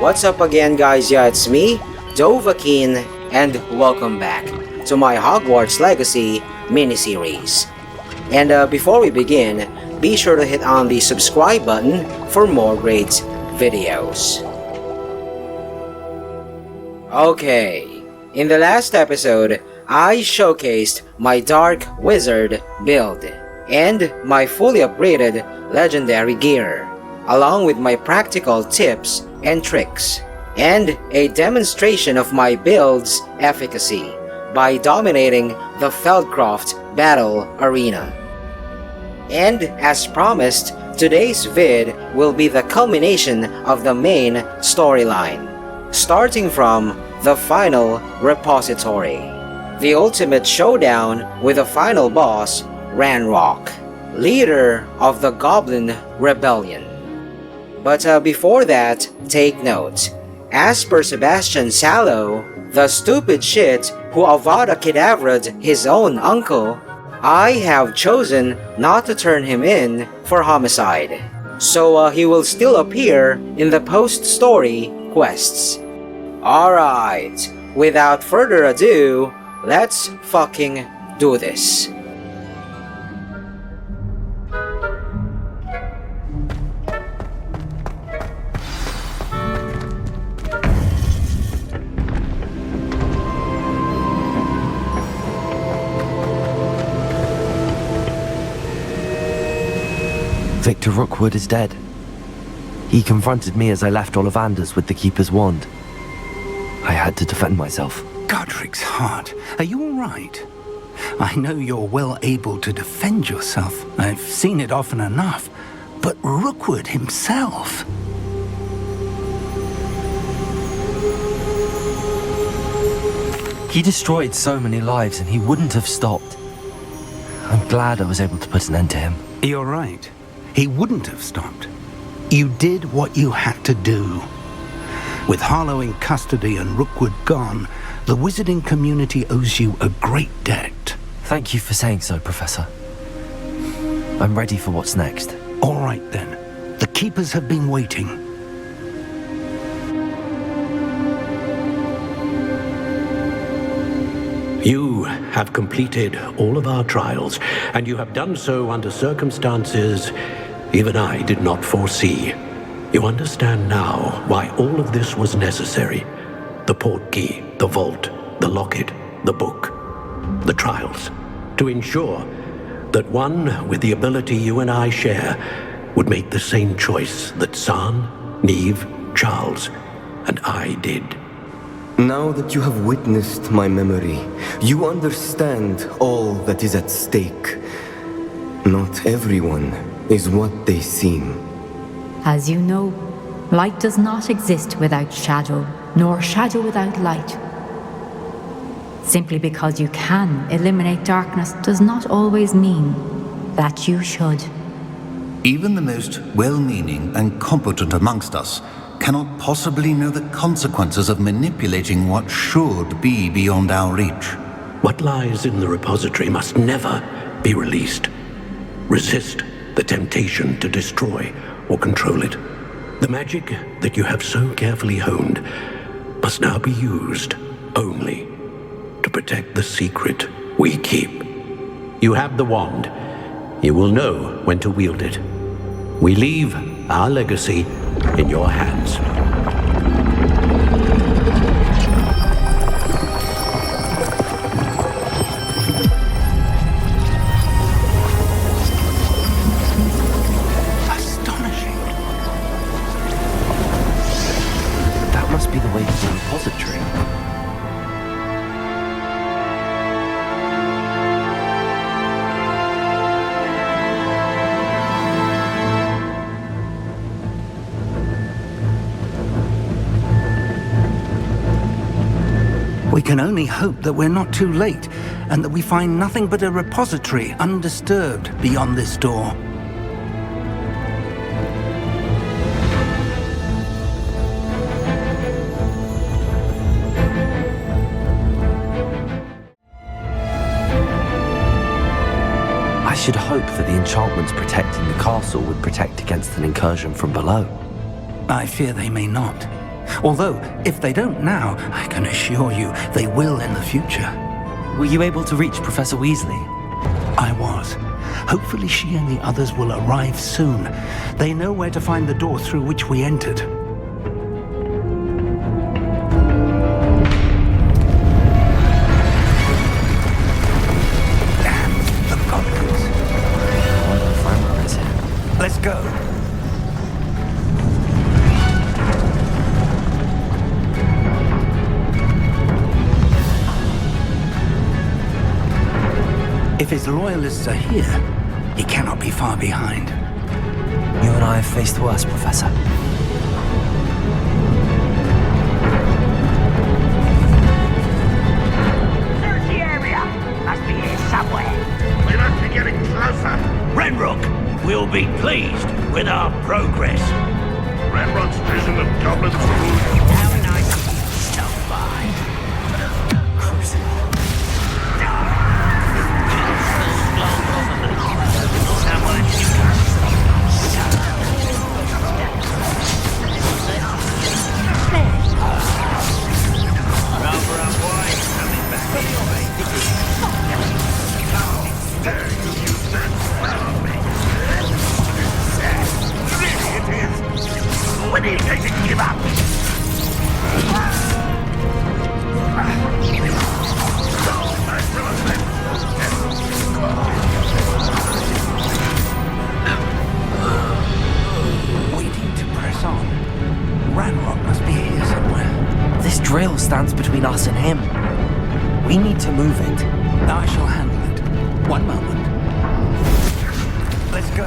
What's up again, guys? Yeah, it's me, Dovahkiin, and welcome back to my Hogwarts Legacy miniseries. And before we begin, be sure to hit on the subscribe button for more great videos. Okay, in the last episode, I showcased my Dark Wizard build and my fully upgraded legendary gear, along with my practical tips and tricks, and a demonstration of my build's efficacy by dominating the Feldcroft Battle Arena. And as promised, today's vid will be the culmination of the main storyline, starting from the final repository, the ultimate showdown with the final boss, Ranrok, leader of the Goblin Rebellion. But before that, take note. As per Sebastian Sallow, the stupid shit who Avada Kedavra'd his own uncle, I have chosen not to turn him in for homicide. So he will still appear in the post-story quests. Alright, without further ado, let's fucking do this. Victor Rookwood is dead. He confronted me as I left Ollivanders with the Keeper's wand. I had to defend myself. Godric's heart, are you all right? I know you're well able to defend yourself. I've seen it often enough. But Rookwood himself... He destroyed so many lives and he wouldn't have stopped. I'm glad I was able to put an end to him. You're right. He wouldn't have stopped. You did what you had to do. With Harlow in custody and Rookwood gone, the wizarding community owes you a great debt. Thank you for saying so, Professor. I'm ready for what's next. All right, then. The Keepers have been waiting. You have completed all of our trials, and you have done so under circumstances even I did not foresee. You understand now why all of this was necessary. The portkey, the vault, the locket, the book, the trials. To ensure that one with the ability you and I share would make the same choice that San, Neve, Charles, and I did. Now that you have witnessed my memory, you understand all that is at stake. Not everyone is what they seem. As you know, light does not exist without shadow, nor shadow without light. Simply because you can eliminate darkness does not always mean that you should. Even the most well-meaning and competent amongst us cannot possibly know the consequences of manipulating what should be beyond our reach. What lies in the repository must never be released. Resist the temptation to destroy or control it. The magic that you have so carefully honed must now be used only to protect the secret we keep. You have the wand. You will know when to wield it. We leave our legacy in your hands. Astonishing. That must be the way to the repository. We can only hope that we're not too late, and that we find nothing but a repository undisturbed beyond this door. I should hope that the enchantments protecting the castle would protect against an incursion from below. I fear they may not. Although, if they don't now, I can assure you they will in the future. Were you able to reach Professor Weasley? I was. Hopefully she and the others will arrive soon. They know where to find the door through which we entered. Damn, the goblins. I wonder if Ranrok is here. Let's go. If his loyalists are here, he cannot be far behind. You and I have faced worse, Professor. Search the area! Must be here somewhere. We must be getting closer. Ranrok will be pleased with our progress. Ranrok's vision of goblins removed. How nice of you to stop by. When are you going to give up? We need to press on. Ranrok must be here somewhere. This drill stands between us and him. We need to move it. I shall handle it. One moment. Let's go.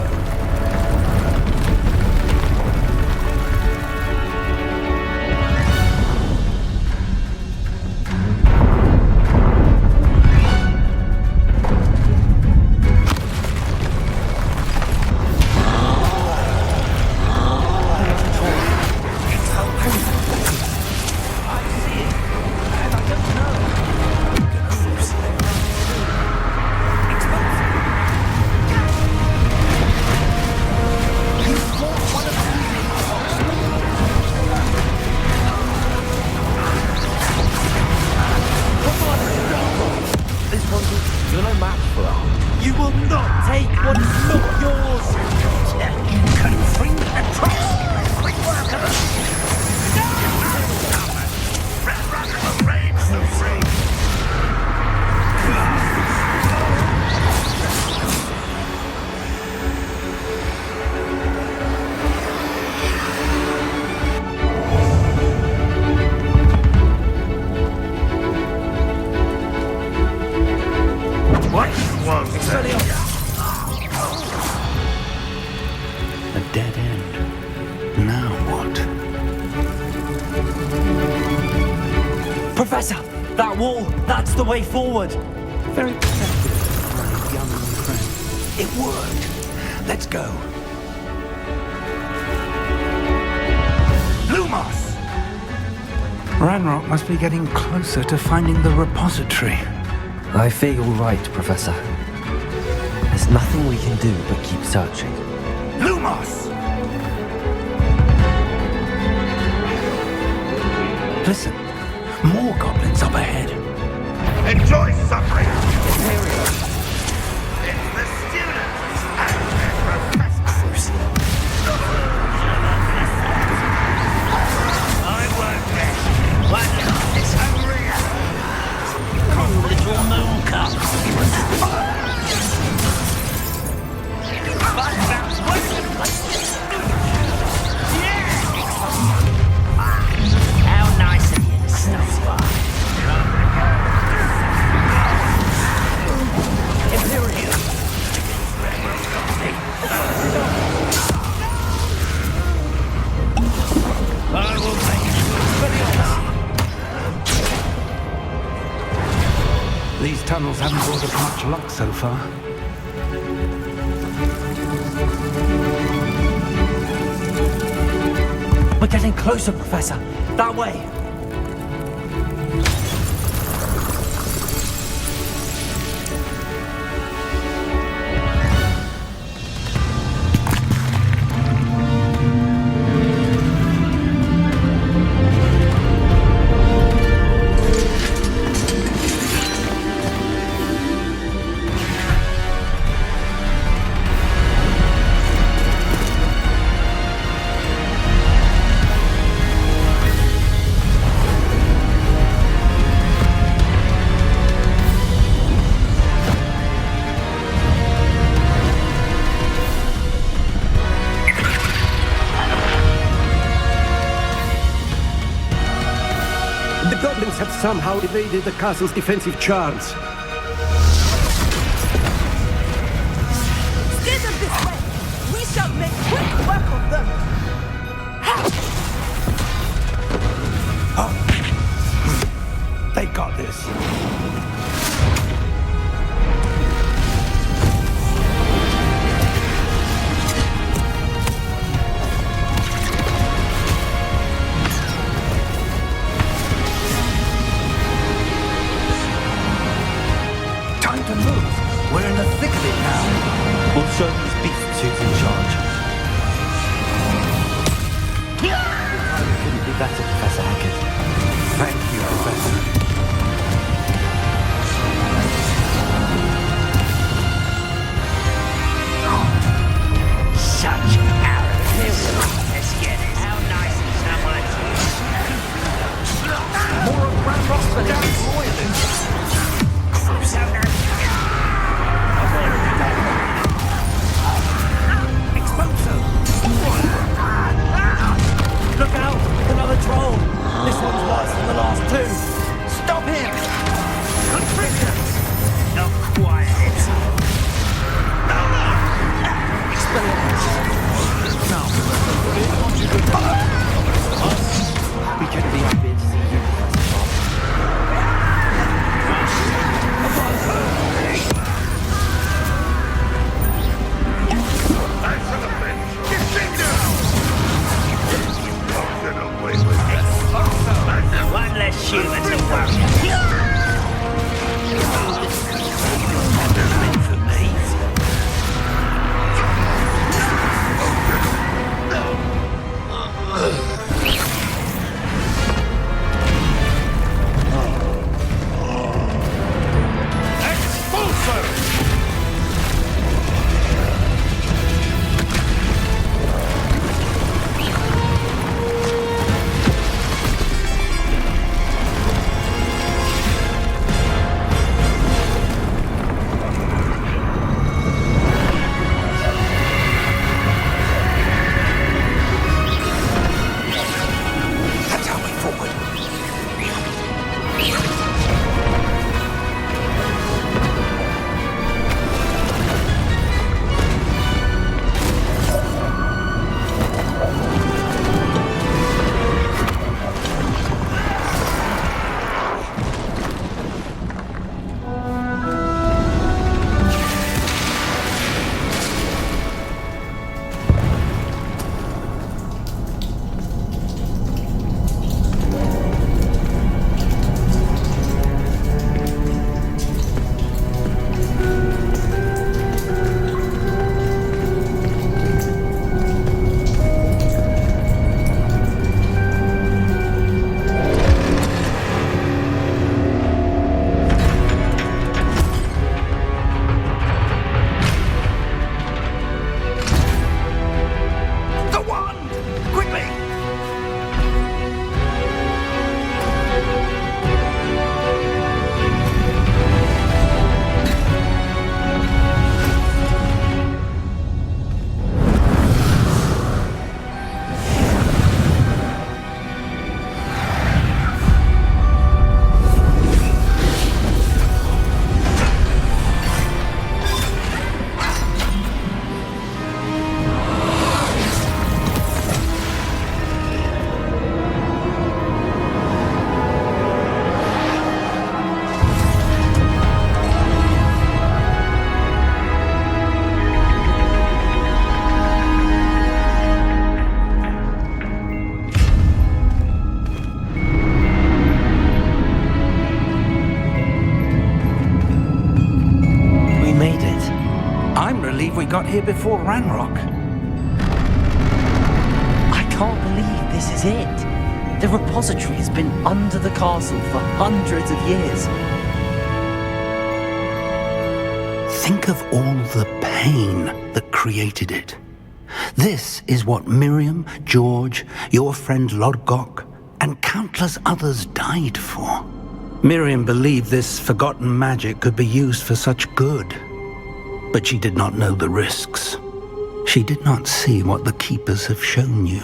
You will not take what is not yours! Confring the trust! Quick work of us! Ranrok will reign supreme. What was that? A dead end. Now what? Professor! That wall! That's the way forward! Very perceptive, my young friend. It worked. Let's go. Lumos! Ranrok must be getting closer to finding the repository. I fear you're right, Professor. There's nothing we can do but keep searching. Lumos! Listen, more goblins up ahead. Enjoy suffering! It's the students and their professors. I won't rest. Why not? It's hungry. Come, little moon cup. How nice of you to stop by. I will make it. These tunnels haven't brought us much luck so far. We're getting closer, Professor. That way. somehow evaded the castle's defensive charge. Steer them this way! We shall make quick work of them! They got this. Time to move. We're in the thick of it now. We'll show these beasts who's in charge. Your timing couldn't be better, Professor Hackett. Thank you, Professor. Such arrogance. Let's get it. How nice of someone to... More of Ranrok's damn royalists. Look out! Another troll! This one's worse than the last two! Stop him! Constrictors! Not quiet! We couldn't be happier to see you, Professor. One less human to worry. For me. We got here before Ranrok. I can't believe this is it. The repository has been under the castle for hundreds of years. Think of all the pain that created it. This is what Miriam, George, your friend Lodgok, and countless others died for. Miriam believed this forgotten magic could be used for such good, but she did not know the risks. She did not see what the Keepers have shown you,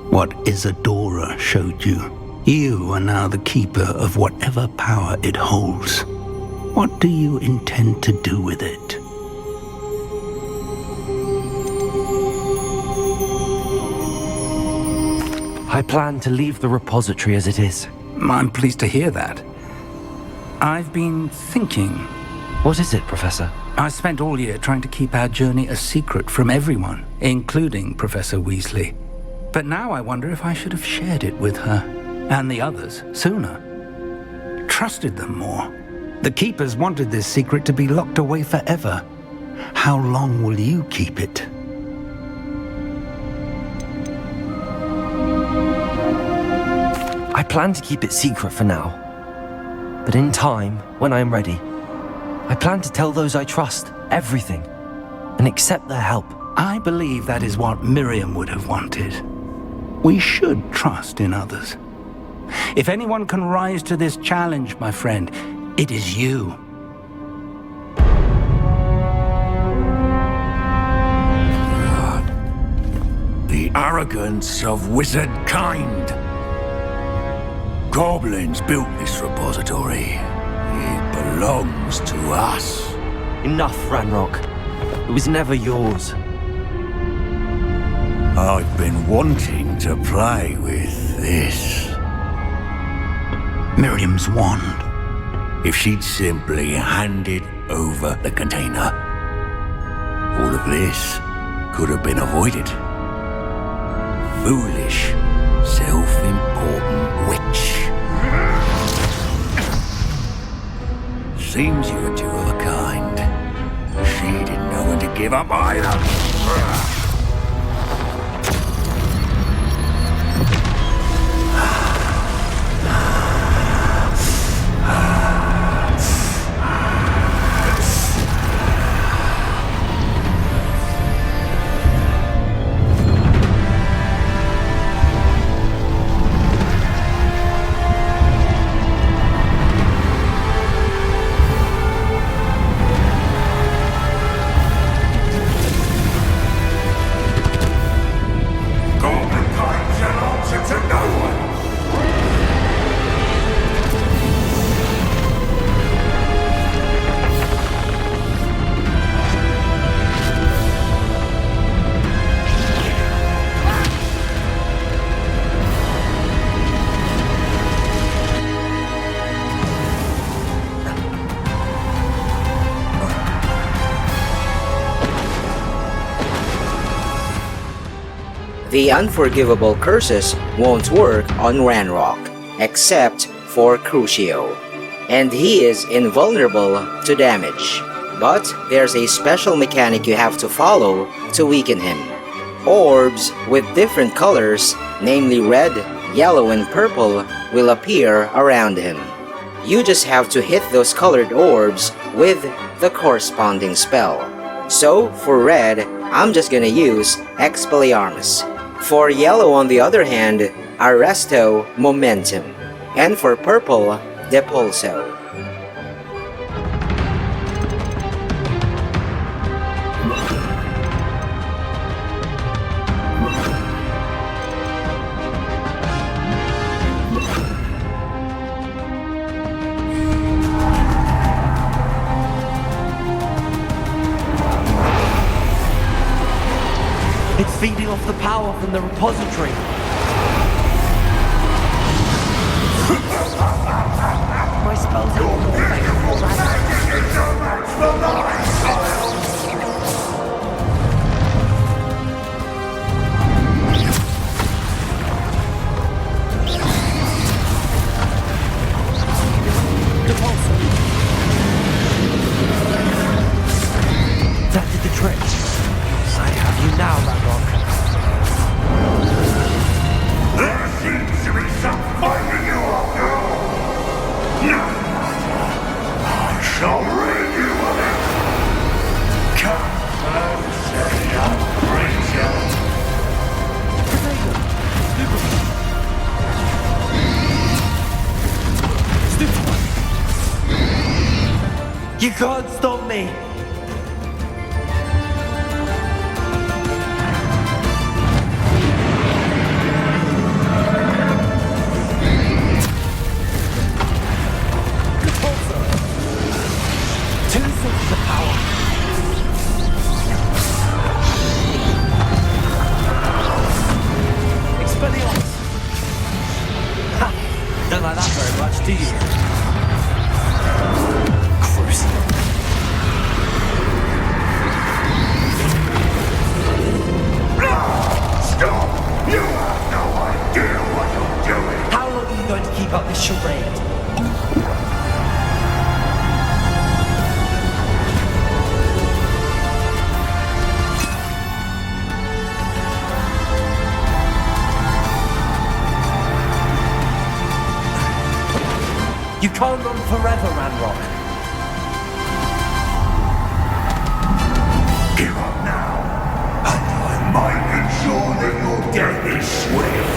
what Isadora showed you. You are now the keeper of whatever power it holds. What do you intend to do with it? I plan to leave the repository as it is. I'm pleased to hear that. I've been thinking. What is it, Professor? I spent all year trying to keep our journey a secret from everyone, including Professor Weasley. But now I wonder if I should have shared it with her, and the others, sooner. Trusted them more. The Keepers wanted this secret to be locked away forever. How long will you keep it? I plan to keep it secret for now. But in time, when I am ready, I plan to tell those I trust everything and accept their help. I believe that is what Miriam would have wanted. We should trust in others. If anyone can rise to this challenge, my friend, it is you. The arrogance of wizard kind. Goblins built this repository. It belongs to us. Enough, Ranrok. It was never yours. I've been wanting to play with this. Miriam's wand. If she'd simply handed over the container, all of this could have been avoided. Foolish, self-important witch. Seems you're two of a kind. She didn't know when to give up either. The unforgivable curses won't work on Ranrok, except for Crucio, and he is invulnerable to damage. But there's a special mechanic you have to follow to weaken him. Orbs with different colors, namely red, yellow, and purple, will appear around him. You just have to hit those colored orbs with the corresponding spell. So, for red, I'm just gonna use Expelliarmus. For yellow, on the other hand, Arresto Momentum. And for purple, Depulso. It's feeding off the power from the repository. My spells are all That did the trick. I have you now, Ranrok. There seems to be some fighting you up now. No matter. I shall rid you of it. Come, Sebastian, creature. You can't stop me! Two sources of power. Expelliarmus! Ha! Don't like that very much, do you? Crucible. Stop! You have no idea what you're doing! How long are you going to keep up this charade? You can't run forever, Ranrok. Give up now, and I might ensure that your death is swift.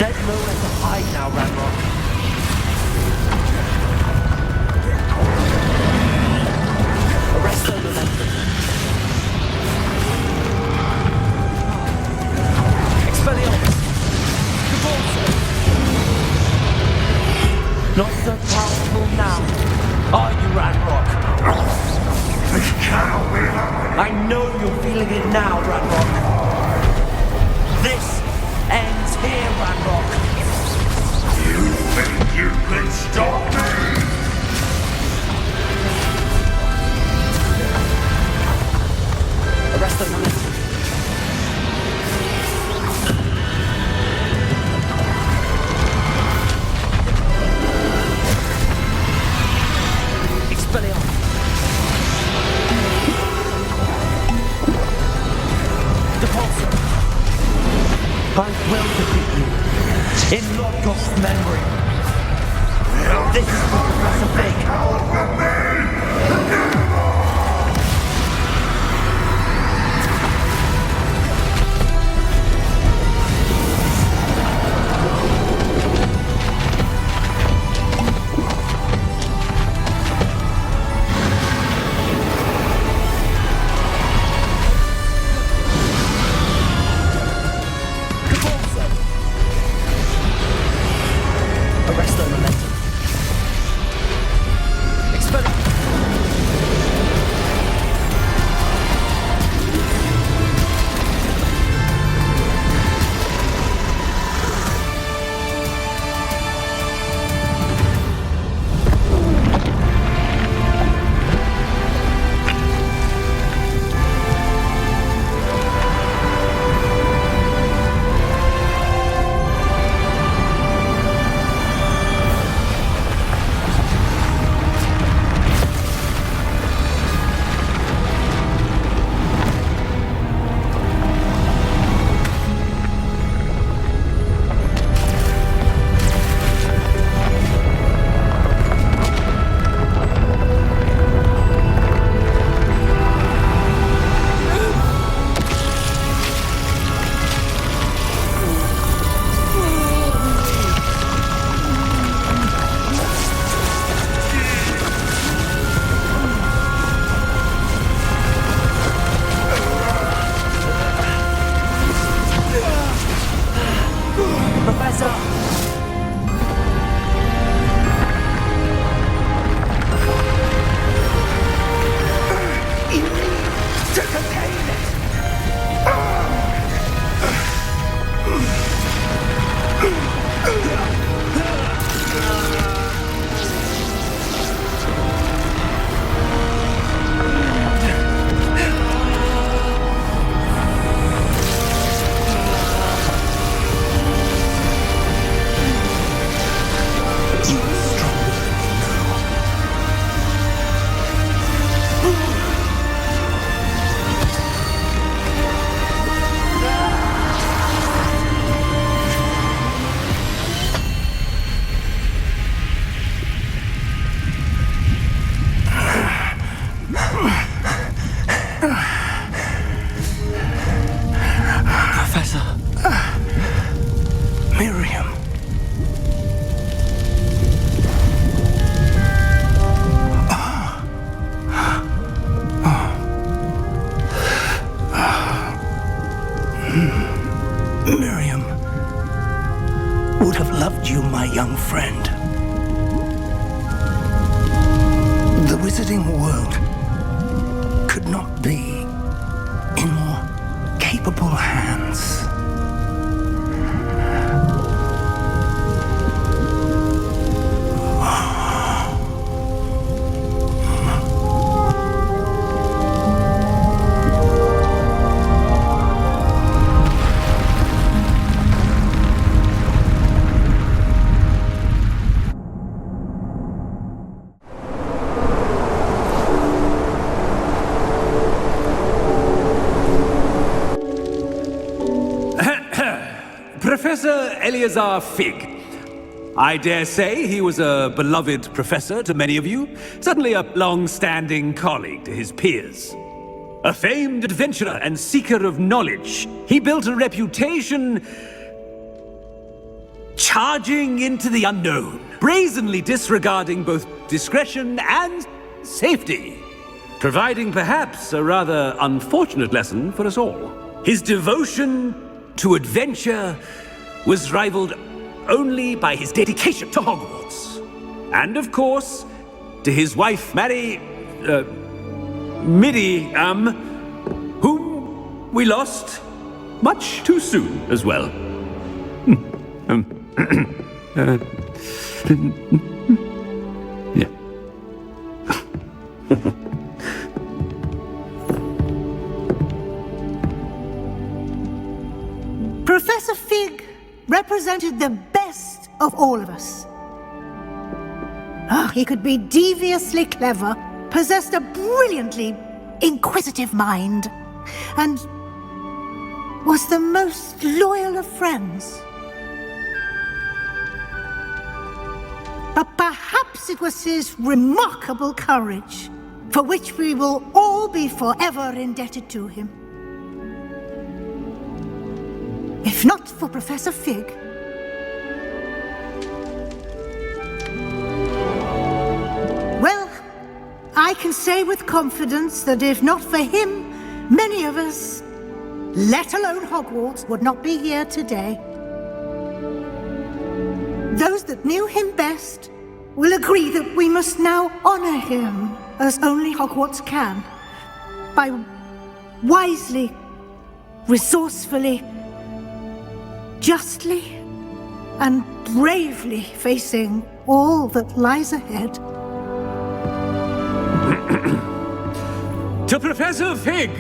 There's nowhere to hide now, Ranrok. Arrest the momentum. Expelliarmus. Convulsion. Not so powerful now, are you, Ranrok? This cannot be happening. I know you're feeling it now, Ranrok. This ends here, Ranrok. You think you can stop me? Arrest the momentum. Expelliarmus. Depulso. I will defeat you. In Lodgoth's memory. This is Professor Fig. Arrest the momentum. wizarding world could not be in more capable hands. Professor Eleazar Fig. I dare say he was a beloved professor to many of you, certainly a long-standing colleague to his peers. A famed adventurer and seeker of knowledge, he built a reputation charging into the unknown, brazenly disregarding both discretion and safety, providing perhaps a rather unfortunate lesson for us all. His devotion to adventure was rivaled only by his dedication to Hogwarts. And of course, to his wife, Midi, whom we lost much too soon as well. Yeah. Professor Fig represented the best of all of us. He could be deviously clever, possessed a brilliantly inquisitive mind, and was the most loyal of friends. But perhaps it was his remarkable courage, for which we will all be forever indebted to him. If not for Professor Fig, well, I can say with confidence that if not for him, many of us, let alone Hogwarts, would not be here today. Those that knew him best will agree that we must now honor him as only Hogwarts can, by wisely, resourcefully, justly and bravely facing all that lies ahead. To Professor Fig!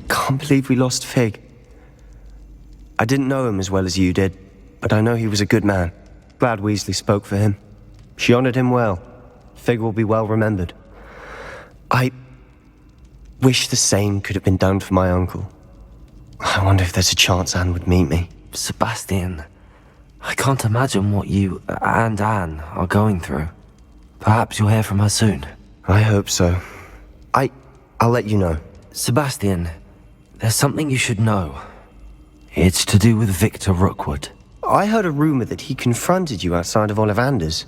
I can't believe we lost Fig. I didn't know him as well as you did, but I know he was a good man. Glad Weasley spoke for him. She honored him well. Fig will be well remembered. I wish the same could have been done for my uncle. I wonder if there's a chance Anne would meet me. Sebastian, I can't imagine what you and Anne are going through. Perhaps you'll hear from her soon. I hope so. I'll let you know. Sebastian, there's something you should know. It's to do with Victor Rookwood. I heard a rumor that he confronted you outside of Ollivander's.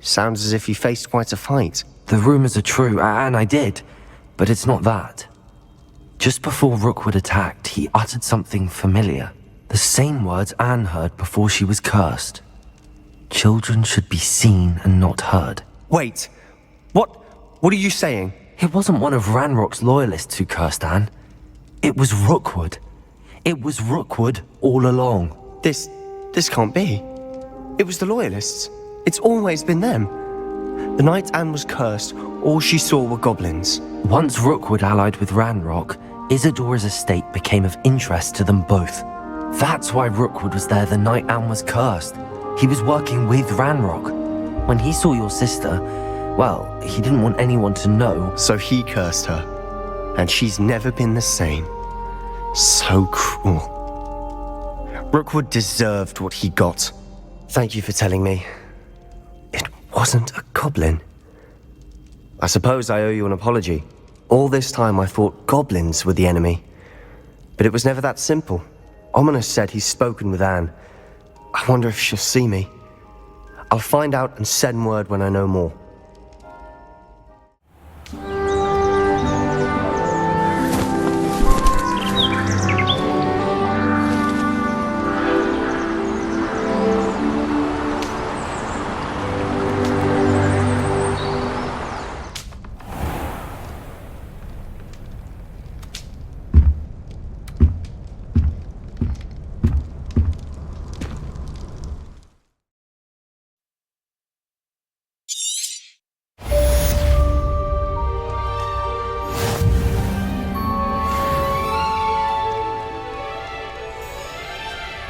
Sounds as if you faced quite a fight. The rumors are true, and I did, but it's not that. Just before Rookwood attacked, he uttered something familiar. The same words Anne heard before she was cursed. Children should be seen and not heard. Wait, what are you saying? It wasn't one of Ranrok's loyalists who cursed Anne. It was Rookwood. It was Rookwood all along. This can't be. It was the loyalists. It's always been them. The night Anne was cursed, all she saw were goblins. Once Rookwood allied with Ranrok, Isadora's estate became of interest to them both. That's why Rookwood was there the night Anne was cursed. He was working with Ranrok. When he saw your sister, well, he didn't want anyone to know. So he cursed her. And she's never been the same. So cruel. Rookwood deserved what he got. Thank you for telling me. It wasn't a goblin. I suppose I owe you an apology. All this time I thought goblins were the enemy. But it was never that simple. Ominous said he's spoken with Anne. I wonder if she'll see me. I'll find out and send word when I know more.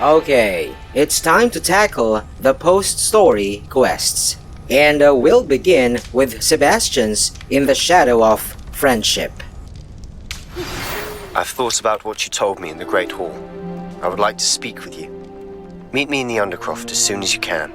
Okay, it's time to tackle the post-story quests. And we'll begin with Sebastian's In the Shadow of Friendship. I've thought about what you told me in the Great Hall. I would like to speak with you. Meet me in the Undercroft as soon as you can.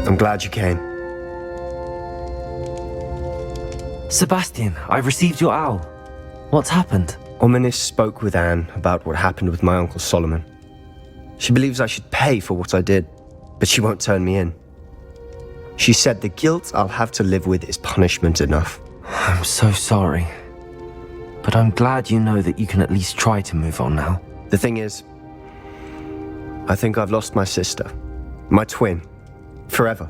I'm glad you came. Sebastian, I've received your owl. What's happened? Ominous spoke with Anne about what happened with my Uncle Solomon. She believes I should pay for what I did, but she won't turn me in. She said the guilt I'll have to live with is punishment enough. I'm so sorry. But I'm glad you know that you can at least try to move on now. The thing is, I think I've lost my sister, my twin, forever.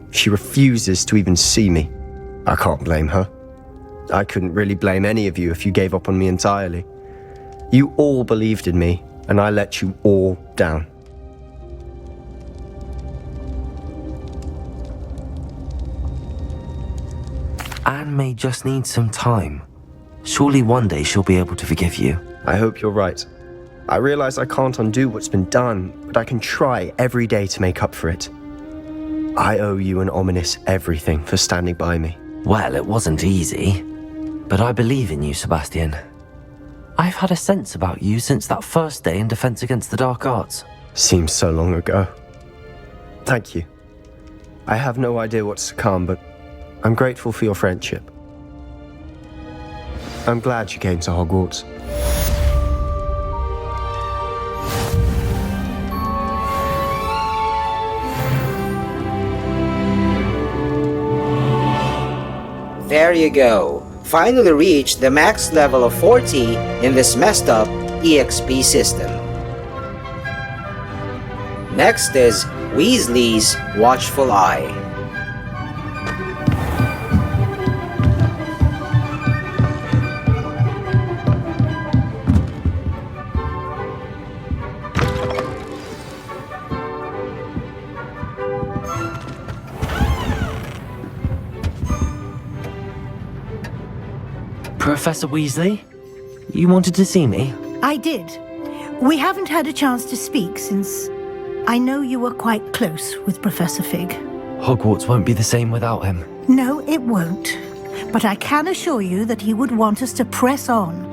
She refuses to even see me. I can't blame her. I couldn't really blame any of you if you gave up on me entirely. You all believed in me, and I let you all down. Anne may just need some time. Surely one day she'll be able to forgive you. I hope you're right. I realize I can't undo what's been done, but I can try every day to make up for it. I owe you and Ominous everything for standing by me. Well, it wasn't easy, but I believe in you, Sebastian. I've had a sense about you since that first day in Defense Against the Dark Arts. Seems so long ago. Thank you. I have no idea what's to come, but I'm grateful for your friendship. I'm glad you came to Hogwarts. There you go. Finally reached the max level of 40 in this messed up EXP system. Next is Weasley's Watchful Eye. Professor Weasley? You wanted to see me? I did. We haven't had a chance to speak since I know you were quite close with Professor Fig. Hogwarts won't be the same without him. No, it won't. But I can assure you that he would want us to press on,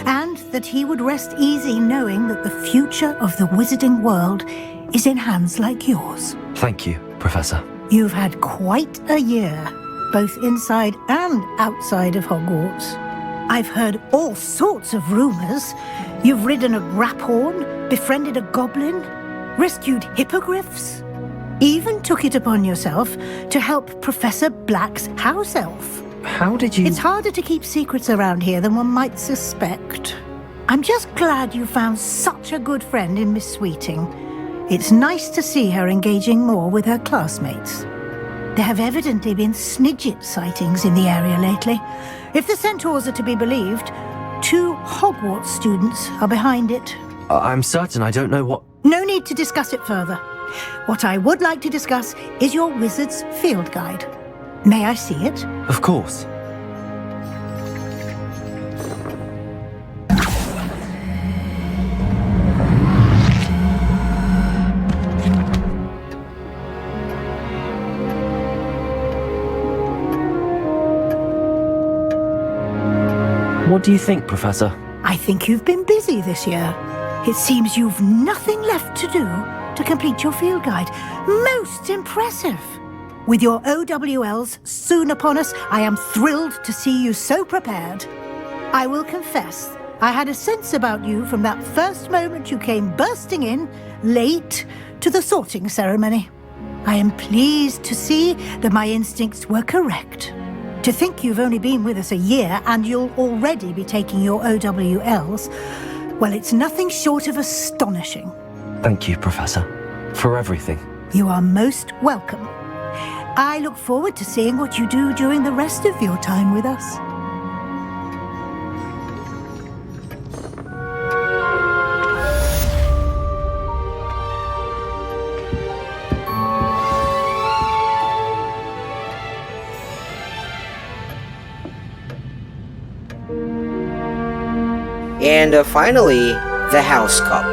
and that he would rest easy knowing that the future of the wizarding world is in hands like yours. Thank you, Professor. You've had quite a year, both inside and outside of Hogwarts. I've heard all sorts of rumors. You've ridden a graphorn, befriended a goblin, rescued hippogriffs, even took it upon yourself to help Professor Black's house elf. How did you... It's harder to keep secrets around here than one might suspect. I'm just glad you found such a good friend in Miss Sweeting. It's nice to see her engaging more with her classmates. There have evidently been Snidget sightings in the area lately. If the centaurs are to be believed, 2 Hogwarts students are behind it. I'm certain I don't know what... No need to discuss it further. What I would like to discuss is your wizard's field guide. May I see it? Of course. What do you think, Professor? I think you've been busy this year. It seems you've nothing left to do to complete your field guide. Most impressive. With your OWLs soon upon us, I am thrilled to see you so prepared. I will confess, I had a sense about you from that first moment you came bursting in, late, to the sorting ceremony. I am pleased to see that my instincts were correct. To think you've only been with us a year and you'll already be taking your OWLs, well, it's nothing short of astonishing. Thank you, Professor, for everything. You are most welcome. I look forward to seeing what you do during the rest of your time with us. And finally, the House Cup.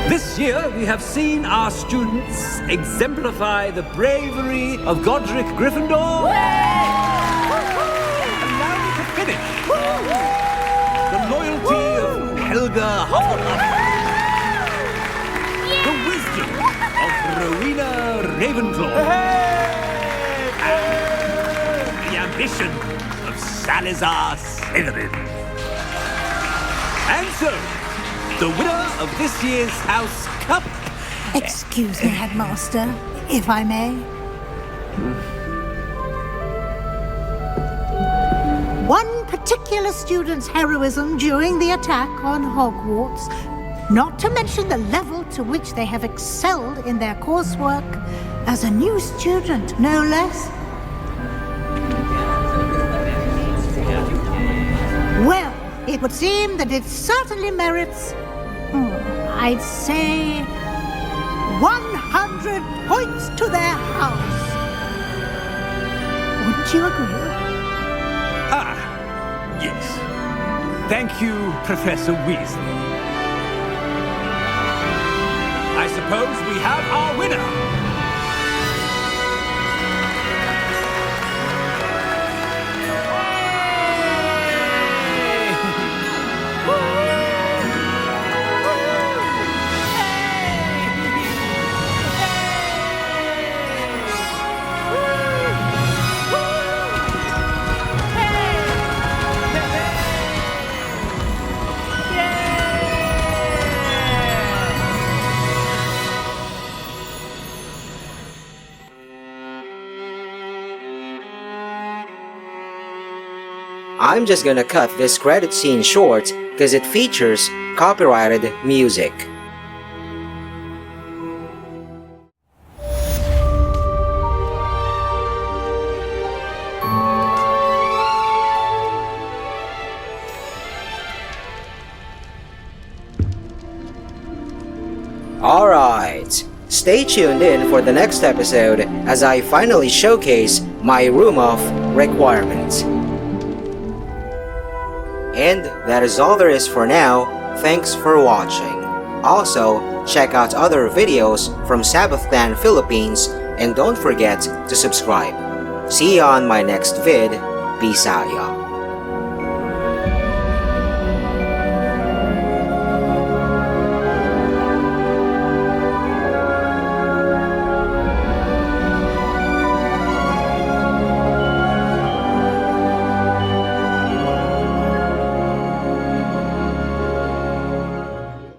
This year, we have seen our students exemplify the bravery of Godric Gryffindor. Allow me to finish. The loyalty of Helga Hufflepuff. The wisdom of Rowena Ravenclaw. And the ambition of Salazar Slytherin. And so, the winner of this year's House Cup. Excuse me, Headmaster, if I may. One particular student's heroism during the attack on Hogwarts, not to mention the level to which they have excelled in their coursework, as a new student, no less. Well, it would seem that it certainly merits, I'd say, 100 points to their house. Wouldn't you agree? Ah, yes. Thank you, Professor Weasley. I suppose we have our winner. I'm just gonna cut this credit scene short because it features copyrighted music. Stay tuned in for the next episode as I finally showcase my room of requirements. And that is all there is for now. Thanks for watching. Also, check out other videos from Sabbath Clan Philippines and don't forget to subscribe. See you on my next vid. Peace out, y'all.